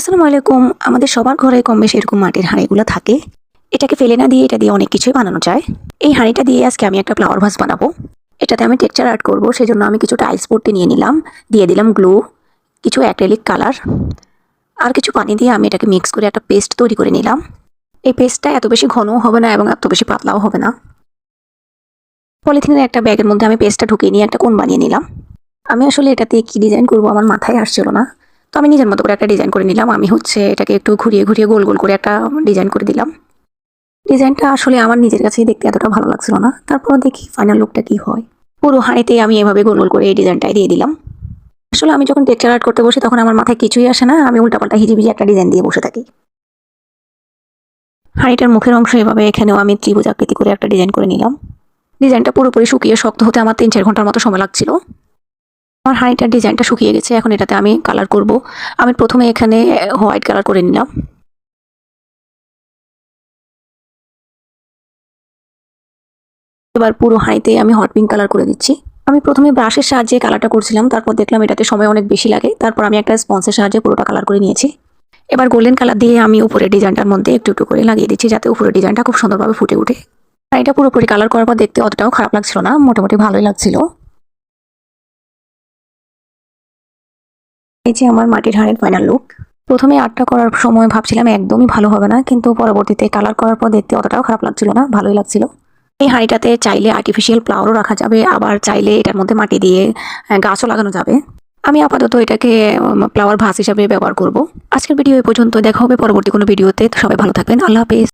আসসালামু আলাইকুম। আমাদের সবার ঘরে কম বেশি এরকম মাটির হাঁড়িগুলো থাকে। এটাকে ফেলে না দিয়ে এটা দিয়ে অনেক কিছুই বানানো যায়। এই হাঁড়িটা দিয়ে আজকে আমি একটা ফ্লাওয়ার ভাস বানাবো। এটাতে আমি টেক্সচার আর্ট করব, সেজন্য আমি কিছু টাইলস পট্টি নিয়ে নিলাম, দিয়ে দিলাম গ্লু, কিছু অ্যাক্রিলিক কালার আর কিছু পানি দিয়ে আমি এটাকে মিক্স করে একটা পেস্ট তৈরি করে নিলাম। এই পেস্টটা এত বেশি ঘনও হবে না এবং এত বেশি পাতলাও হবে না। পলিথিনের একটা ব্যাগের মধ্যে আমি পেস্টটা ঢুকিয়ে নিয়ে একটা কোণ বানিয়ে নিলাম। আমি আসলে এটাতে কি ডিজাইন করব আমার মাথায় আসছিল না, তো আমি নিজের মতো করে একটা ডিজাইন করে নিলাম। আমি এটাকে একটু ঘুরিয়ে ঘুরিয়ে গোল গোল করে একটা ডিজাইন করে দিলাম। ডিজাইনটা আসলে আমার নিজের কাছেই দেখতে এতটা ভালো লাগছিল না, তারপর দেখি ফাইনাল লুকটা কি হয়। পুরো হাঁড়িতে আমি এভাবে গোল গোল করে এই ডিজাইনটাই দিয়ে দিলাম। আসলে আমি যখন টেক্সচার আর্ট করতে বসি তখন আমার মাথায় কিছুই আসে না, আমি উল্টাপাল্টা হিজিবিজি একটা ডিজাইন দিয়ে বসে থাকি। হাঁড়িটার মুখের অংশ এভাবে এখানেও আমি ত্রিভুজ আকৃতি করে একটা ডিজাইন করে নিলাম। ডিজাইনটা পুরোপুরি শুকিয়ে শক্ত হতে আমার 3-4 ঘন্টার মতো সময় লাগছিল। আমার হাঁড়িটার ডিজাইনটা শুকিয়ে গেছে, এখন এটাতে আমি কালার করব। আমি প্রথমে এখানে হোয়াইট কালার করে নিলাম। এবার পুরো হাঁড়িতে আমি হট পিঙ্ক কালার করে দিচ্ছি। আমি প্রথমে ব্রাশের সাহায্যে কালারটা করছিলাম, তারপর দেখলাম এটাতে সময় অনেক বেশি লাগে, তারপর আমি একটা স্পঞ্জের সাহায্যে পুরোটা কালার করে নিয়েছি। এবার গোল্ডেন কালার দিয়ে আমি উপরের ডিজাইনটার মধ্যে একটু একটু করে লাগিয়ে দিচ্ছি, যাতে উপরের ডিজাইনটা খুব সুন্দরভাবে ফুটে ওঠে। আর এটা পুরোপুরি কালার করার পর দেখতে অতটাও খারাপ লাগছিল না, মোটামুটি ভালোই লাগছিল। এই যে আমার মাটির হাঁড়ির ফাইনাল লুক। প্রথমে আর্টটা করার সময় ভাবছিলাম একদমই ভালো হবে না, কিন্তু পরবর্তীতে কালার করার পর দেখতে অতটাও খারাপ লাগছিল না, ভালোই লাগছিল। এই হাঁড়িটাতে চাইলে আর্টিফিশিয়াল ফ্লাওয়ারও রাখা যাবে, আবার চাইলে এটার মধ্যে মাটি দিয়ে গাছও লাগানো যাবে। আমি আপাতত এটাকে ফ্লাওয়ার ভাস হিসাবে ব্যবহার করব। আজকের ভিডিও এই পর্যন্ত, দেখা হবে পরবর্তী কোনো ভিডিওতে। সবাই ভালো থাকবেন, আল্লাহ হাফেজ।